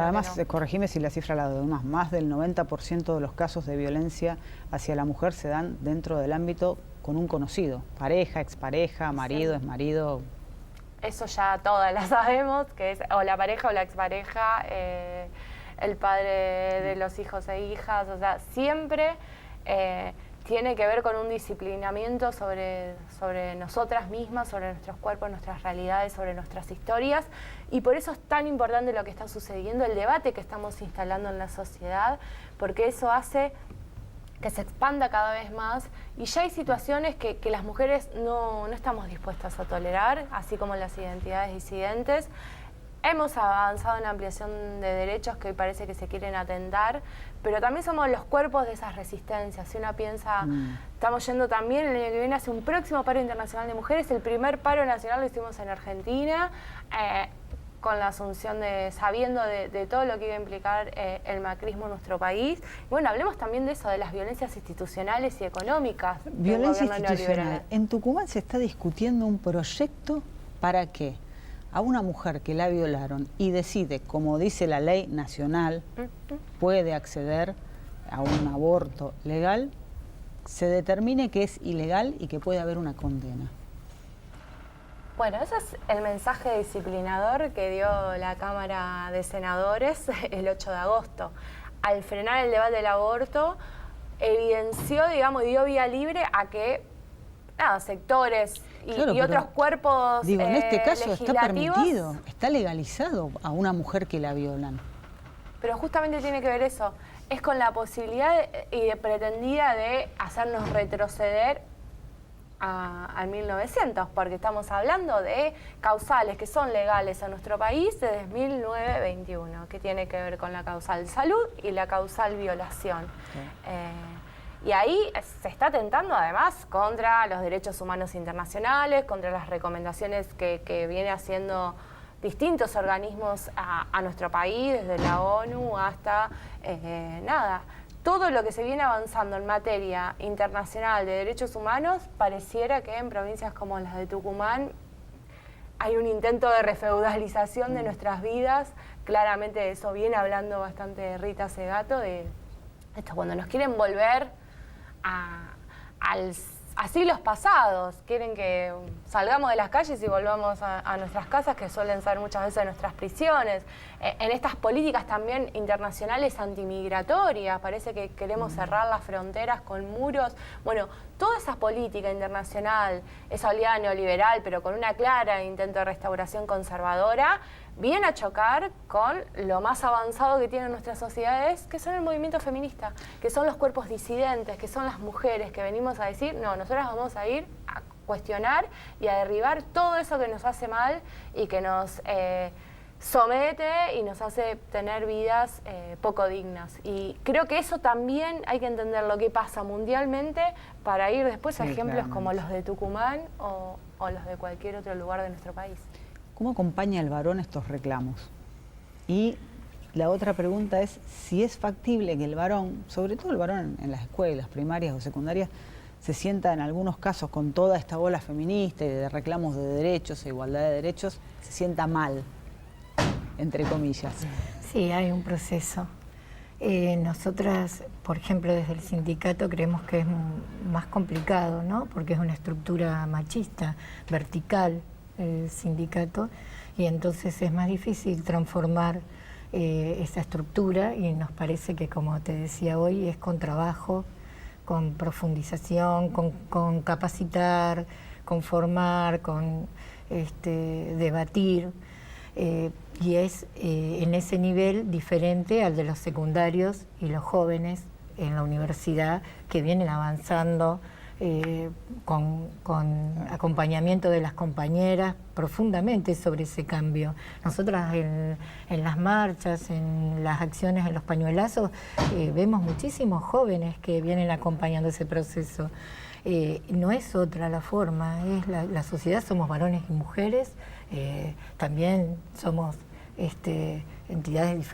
Pero además, no. corregime si la cifra la doy más del 90% de los casos de violencia hacia la mujer se dan dentro del ámbito con un conocido, pareja, expareja, marido, exmarido. Eso ya todas la sabemos, que es o la pareja o la expareja, el padre de los hijos e hijas, o sea, siempre tiene que ver con un disciplinamiento sobre nosotras mismas, sobre nuestros cuerpos, nuestras realidades, sobre nuestras historias, y por eso es tan importante lo que está sucediendo, el debate que estamos instalando en la sociedad, porque eso hace que se expanda cada vez más, y ya hay situaciones que las mujeres no estamos dispuestas a tolerar, así como las identidades disidentes. Hemos avanzado en la ampliación de derechos que hoy parece que se quieren atentar, pero también somos los cuerpos de esas resistencias. Si uno piensa, estamos yendo también, el año que viene hace un próximo paro internacional de mujeres, el primer paro nacional lo hicimos en Argentina, con la asunción sabiendo de todo lo que iba a implicar el macrismo en nuestro país. Bueno, hablemos también de eso, de las violencias institucionales y económicas. Violencia institucional. En Tucumán se está discutiendo un proyecto para que a una mujer que la violaron y decide, como dice la ley nacional, puede acceder a un aborto legal, se determine que es ilegal y que puede haber una condena. Bueno, ese es el mensaje disciplinador que dio la Cámara de Senadores el 8 de agosto. Al frenar el debate del aborto, evidenció, digamos, y dio vía libre a que sectores y otros cuerpos digo, en este caso está permitido, está legalizado a una mujer que la violan. Pero justamente tiene que ver eso, es con la posibilidad pretendida de hacernos retroceder al 1900, porque estamos hablando de causales que son legales en nuestro país desde 1921, que tiene que ver con la causal salud y la causal violación. Y ahí se está atentando además contra los derechos humanos internacionales, contra las recomendaciones que viene haciendo distintos organismos a nuestro país, desde la ONU hasta todo lo que se viene avanzando en materia internacional de derechos humanos. Pareciera que en provincias como las de Tucumán hay un intento de refeudalización de nuestras vidas. Claramente de eso viene hablando bastante Rita Segato, de esto, cuando nos quieren volver a siglos pasados, quieren que salgamos de las calles y volvamos a nuestras casas, que suelen ser muchas veces nuestras prisiones. En estas políticas también internacionales antimigratorias, parece que queremos cerrar las fronteras con muros. Bueno, toda esa política internacional, esa oleada neoliberal, pero con una clara intento de restauración conservadora, viene a chocar con lo más avanzado que tienen nuestras sociedades, que son el movimiento feminista, que son los cuerpos disidentes, que son las mujeres, que venimos a decir, no, nosotras vamos a ir a cuestionar y a derribar todo eso que nos hace mal y que nos somete y nos hace tener vidas poco dignas. Y creo que eso también hay que entender lo que pasa mundialmente para ir después a ejemplos como los de Tucumán o los de cualquier otro lugar de nuestro país. ¿Cómo acompaña el varón estos reclamos? Y la otra pregunta es si es factible que el varón, sobre todo el varón en las escuelas primarias o secundarias, se sienta en algunos casos con toda esta ola feminista y de reclamos de derechos e igualdad de derechos, se sienta mal, entre comillas. Sí, hay un proceso. Nosotras, por ejemplo, desde el sindicato creemos que es más complicado, ¿no? Porque es una estructura machista, vertical, el sindicato, y entonces es más difícil transformar esa estructura, y nos parece que, como te decía hoy, es con trabajo, con profundización, con capacitar, con formar, con debatir, y es en ese nivel diferente al de los secundarios y los jóvenes en la universidad, que vienen avanzando con acompañamiento de las compañeras profundamente sobre ese cambio. Nosotras en las marchas, en las acciones, en los pañuelazos, vemos muchísimos jóvenes que vienen acompañando ese proceso. No es otra la forma, es la sociedad, somos varones y mujeres, también somos entidades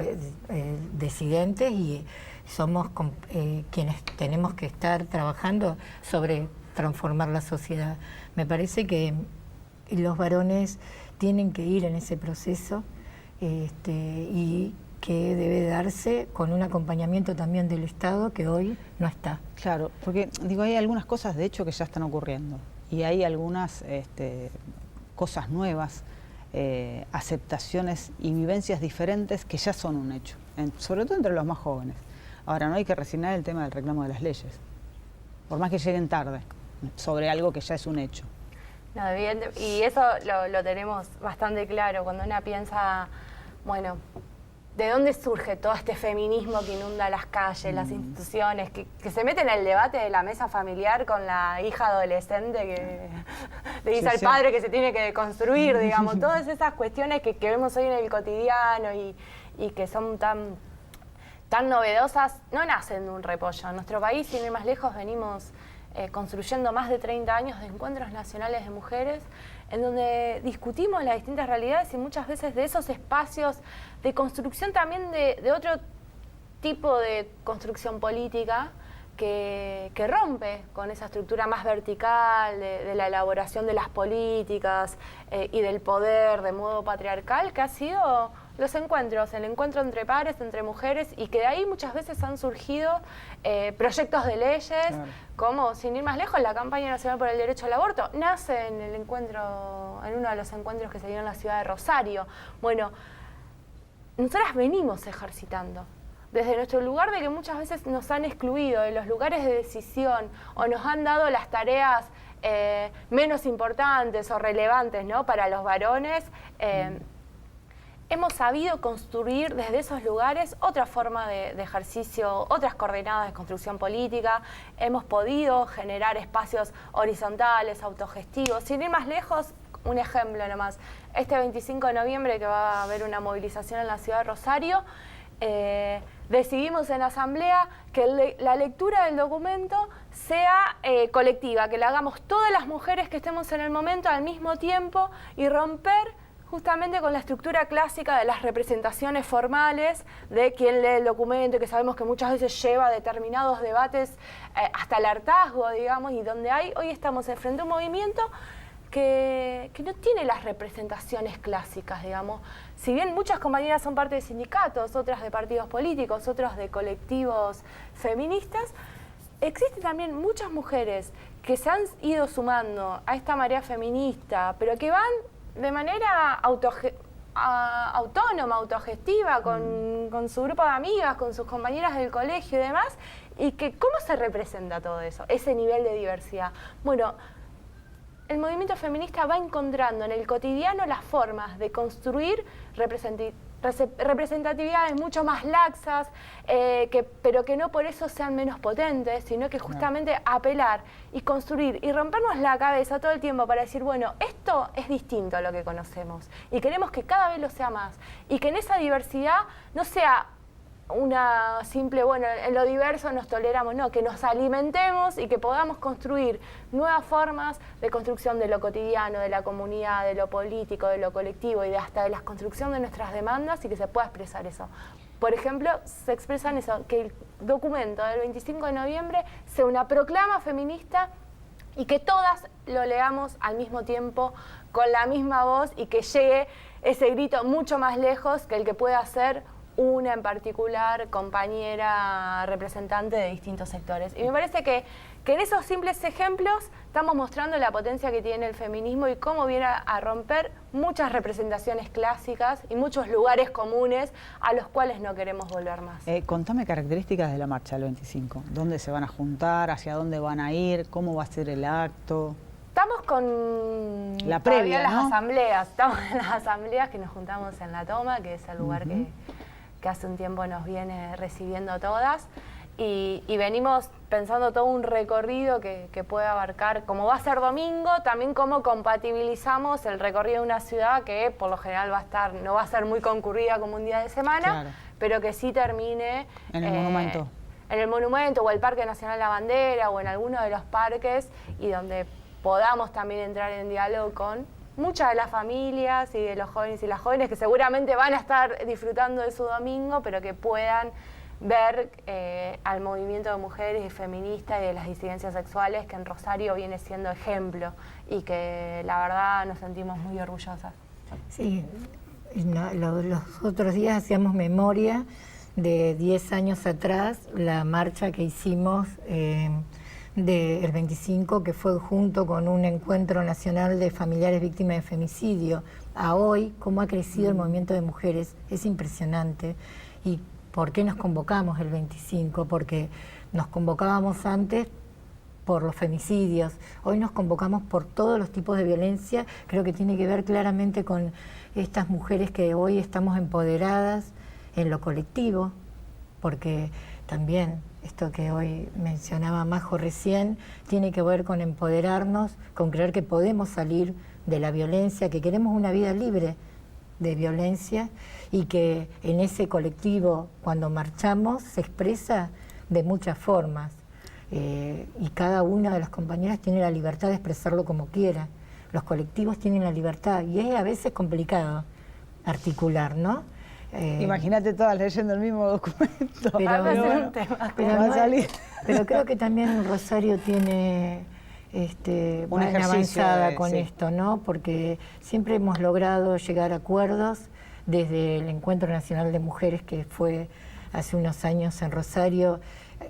disidentes, y somos quienes tenemos que estar trabajando sobre transformar la sociedad. Me parece que los varones tienen que ir en ese proceso, y que debe darse con un acompañamiento también del Estado que hoy no está. Claro, porque digo, hay algunas cosas de hecho que ya están ocurriendo y hay algunas cosas nuevas, aceptaciones y vivencias diferentes que ya son un hecho, sobre todo entre los más jóvenes. Ahora, no hay que resignar el tema del reclamo de las leyes, por más que lleguen tarde, sobre algo que ya es un hecho. No, y eso lo tenemos bastante claro cuando una piensa, bueno, ¿de dónde surge todo este feminismo que inunda las calles, las instituciones, que se mete en el debate de la mesa familiar con la hija adolescente que le dice al padre que se tiene que deconstruir, digamos, todas esas cuestiones que vemos hoy en el cotidiano y que son tan novedosas, no nacen de un repollo. En nuestro país, sin ir más lejos, venimos construyendo más de 30 años de encuentros nacionales de mujeres, en donde discutimos las distintas realidades y muchas veces de esos espacios de construcción también de otro tipo de construcción política que rompe con esa estructura más vertical de la elaboración de las políticas y del poder de modo patriarcal, que ha sido los encuentros, el encuentro entre pares, entre mujeres, y que de ahí muchas veces han surgido proyectos de leyes, claro, como, sin ir más lejos, la campaña nacional por el derecho al aborto, nace en uno de los encuentros que se dio en la ciudad de Rosario. Bueno, nosotras venimos ejercitando, desde nuestro lugar de que muchas veces nos han excluido de los lugares de decisión o nos han dado las tareas menos importantes o relevantes, ¿no?, para los varones. Hemos sabido construir desde esos lugares otra forma de ejercicio, otras coordenadas de construcción política. Hemos podido generar espacios horizontales, autogestivos. Sin ir más lejos, un ejemplo nomás. Este 25 de noviembre, que va a haber una movilización en la ciudad de Rosario, decidimos en asamblea que la lectura del documento sea colectiva, que la hagamos todas las mujeres que estemos en el momento al mismo tiempo y romper justamente con la estructura clásica de las representaciones formales de quien lee el documento, que sabemos que muchas veces lleva determinados debates hasta el hartazgo, digamos, y donde hoy estamos frente a un movimiento que no tiene las representaciones clásicas, digamos. Si bien muchas compañeras son parte de sindicatos, otras de partidos políticos, otras de colectivos feministas, existen también muchas mujeres que se han ido sumando a esta marea feminista, pero que van de manera autónoma, autogestiva, con su grupo de amigas, con sus compañeras del colegio y demás, y que ¿cómo se representa todo eso, ese nivel de diversidad? Bueno, el movimiento feminista va encontrando en el cotidiano las formas de construir representatividades mucho más laxas, pero que no por eso sean menos potentes, sino que justamente apelar y construir y rompernos la cabeza todo el tiempo para decir, bueno, esto es distinto a lo que conocemos y queremos que cada vez lo sea más y que en esa diversidad no sea una simple, bueno, en lo diverso nos toleramos, no, que nos alimentemos y que podamos construir nuevas formas de construcción de lo cotidiano, de la comunidad, de lo político, de lo colectivo y hasta de la construcción de nuestras demandas y que se pueda expresar eso. Por ejemplo, se expresa en eso, que el documento del 25 de noviembre sea una proclama feminista y que todas lo leamos al mismo tiempo, con la misma voz y que llegue ese grito mucho más lejos que el que pueda hacer una en particular compañera representante de distintos sectores. Y me parece que en esos simples ejemplos estamos mostrando la potencia que tiene el feminismo y cómo viene a romper muchas representaciones clásicas y muchos lugares comunes a los cuales no queremos volver más. Contame características de la marcha del 25. ¿Dónde se van a juntar? ¿Hacia dónde van a ir? ¿Cómo va a ser el acto? Estamos con la previa, las ¿no? asambleas. Estamos en las asambleas que nos juntamos en La Toma, que es el lugar que hace un tiempo nos viene recibiendo a todas. Y venimos pensando todo un recorrido que puede abarcar, como va a ser domingo, también cómo compatibilizamos el recorrido de una ciudad que por lo general no va a ser muy concurrida como un día de semana, claro, pero que sí termine en el monumento. En el monumento o el Parque Nacional La Bandera o en alguno de los parques y donde podamos también entrar en diálogo con muchas de las familias y de los jóvenes y las jóvenes que seguramente van a estar disfrutando de su domingo, pero que puedan ver al movimiento de mujeres y feministas y de las disidencias sexuales que en Rosario viene siendo ejemplo y que la verdad nos sentimos muy orgullosas. Sí, Los otros días hacíamos memoria de 10 años atrás, la marcha que hicimos del 25, que fue junto con un encuentro nacional de familiares víctimas de femicidio. A hoy, cómo ha crecido el movimiento de mujeres, es impresionante. ¿Y por qué nos convocamos el 25? Porque nos convocábamos antes por los femicidios, hoy nos convocamos por todos los tipos de violencia. Creo que tiene que ver claramente con estas mujeres que hoy estamos empoderadas en lo colectivo, porque también esto que hoy mencionaba Majo recién, tiene que ver con empoderarnos, con creer que podemos salir de la violencia, que queremos una vida libre de violencia y que en ese colectivo, cuando marchamos, se expresa de muchas formas. Y cada una de las compañeras tiene la libertad de expresarlo como quiera. Los colectivos tienen la libertad y es a veces complicado articular, ¿no? Imagínate todas leyendo el mismo documento. Pero creo que también Rosario tiene una avanzada con esto, ¿no? Porque siempre hemos logrado llegar a acuerdos desde el Encuentro Nacional de Mujeres, que fue hace unos años en Rosario.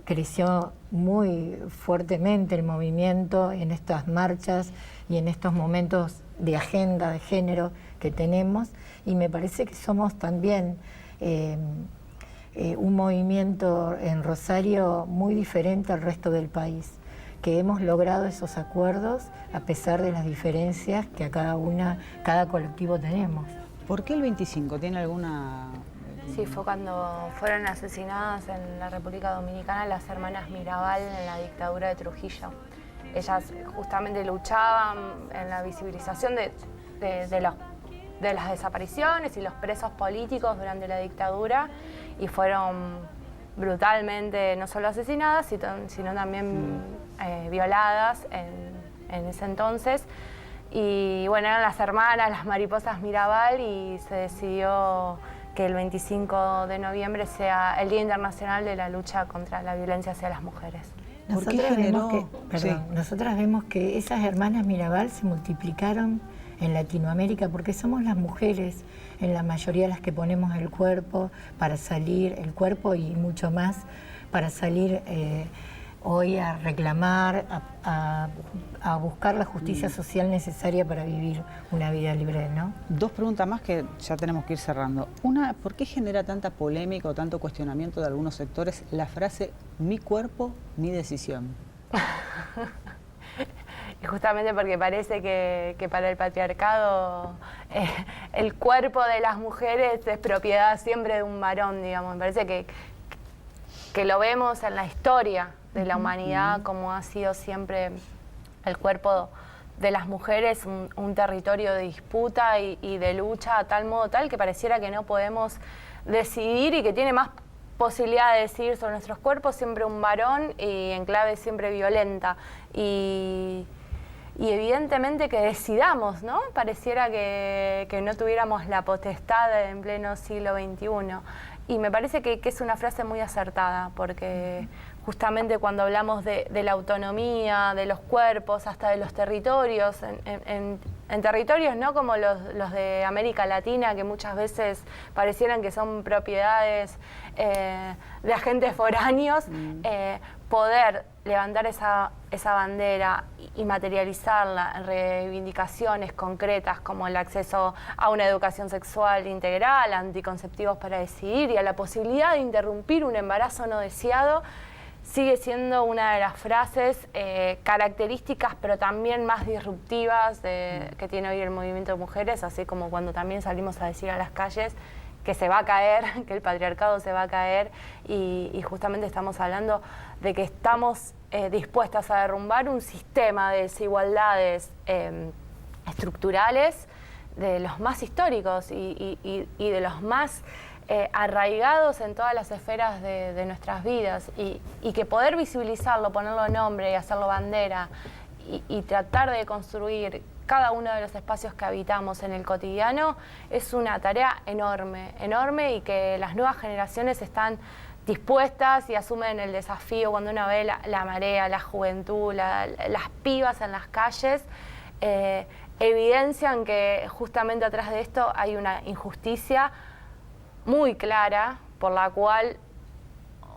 Creció muy fuertemente el movimiento en estas marchas y en estos momentos de agenda de género que tenemos, y me parece que somos también un movimiento en Rosario muy diferente al resto del país, que hemos logrado esos acuerdos a pesar de las diferencias que a cada colectivo tenemos. ¿Por qué el 25? ¿Tiene alguna...? Sí, fue cuando fueron asesinadas en la República Dominicana las hermanas Mirabal en la dictadura de Trujillo. Ellas justamente luchaban en la visibilización de las desapariciones y los presos políticos durante la dictadura, y fueron brutalmente no solo asesinadas, sino también violadas en ese entonces. Y bueno, eran las hermanas, las mariposas Mirabal, y se decidió que el 25 de noviembre sea el Día Internacional de la Lucha contra la Violencia hacia las Mujeres. Nosotras vemos que esas hermanas Mirabal se multiplicaron en Latinoamérica porque somos las mujeres, en la mayoría las que ponemos el cuerpo para salir, el cuerpo y mucho más, para salir hoy a reclamar, a buscar la justicia social necesaria para vivir una vida libre, ¿no? Dos preguntas más que ya tenemos que ir cerrando. Una, ¿por qué genera tanta polémica o tanto cuestionamiento de algunos sectores la frase "mi cuerpo, mi decisión"? Y justamente porque parece que para el patriarcado el cuerpo de las mujeres es propiedad siempre de un varón, digamos. Me parece que lo vemos en la historia de la humanidad, como ha sido siempre el cuerpo de las mujeres un territorio de disputa y de lucha a tal modo tal que pareciera que no podemos decidir, y que tiene más posibilidad de decidir sobre nuestros cuerpos siempre un varón, y en clave siempre violenta. Y evidentemente que decidamos, ¿no? Pareciera que no tuviéramos la potestad en pleno siglo XXI. Y me parece que es una frase muy acertada, porque justamente cuando hablamos de la autonomía, de los cuerpos, hasta de los territorios, en territorios no como los de América Latina, que muchas veces parecieran que son propiedades de agentes foráneos, poder levantar esa bandera y materializarla en reivindicaciones concretas como el acceso a una educación sexual integral, a anticonceptivos para decidir y a la posibilidad de interrumpir un embarazo no deseado, sigue siendo una de las frases características, pero también más disruptivas que tiene hoy el movimiento de mujeres, así como cuando también salimos a decir a las calles que se va a caer, que el patriarcado se va a caer, y justamente estamos hablando de que estamos dispuestas a derrumbar un sistema de desigualdades estructurales de los más históricos y de los más arraigados en todas las esferas de nuestras vidas, y que poder visibilizarlo, ponerlo nombre y hacerlo bandera y tratar de construir cada uno de los espacios que habitamos en el cotidiano es una tarea enorme, enorme, y que las nuevas generaciones están dispuestas y asumen el desafío. Cuando uno ve la marea, la juventud, las pibas en las calles, evidencian que justamente atrás de esto hay una injusticia muy clara por la cual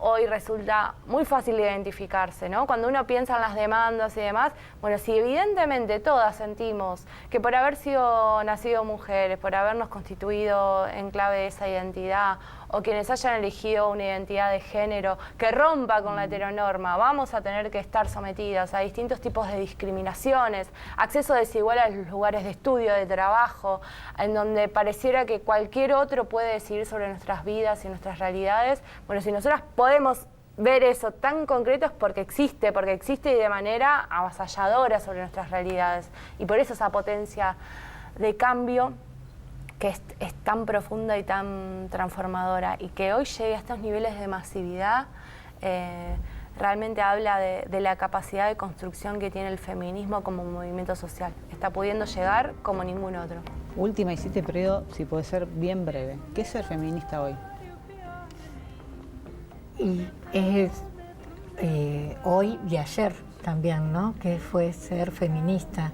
hoy resulta muy fácil identificarse, ¿no? Cuando uno piensa en las demandas y demás, bueno, si evidentemente todas sentimos que por haber sido nacido mujeres, por habernos constituido en clave de esa identidad, o quienes hayan elegido una identidad de género que rompa con la heteronorma, vamos a tener que estar sometidas a distintos tipos de discriminaciones, acceso desigual a los lugares de estudio, de trabajo, en donde pareciera que cualquier otro puede decidir sobre nuestras vidas y nuestras realidades. Bueno, si nosotras podemos ver eso tan concreto es porque existe y de manera avasalladora sobre nuestras realidades. Y por eso esa potencia de cambio que es tan profunda y tan transformadora, y que hoy llegue a estos niveles de masividad, realmente habla de la capacidad de construcción que tiene el feminismo como movimiento social. Está pudiendo llegar como ningún otro. Última y si te pido, si puede ser bien breve. ¿Qué es ser feminista hoy? Y es hoy y ayer también, ¿no? Que fue ser feminista.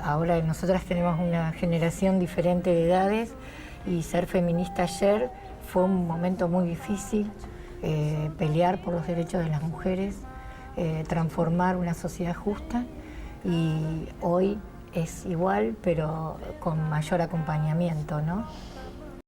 Ahora nosotras tenemos una generación diferente de edades y ser feminista ayer fue un momento muy difícil, pelear por los derechos de las mujeres, transformar una sociedad justa, y hoy es igual pero con mayor acompañamiento, ¿no?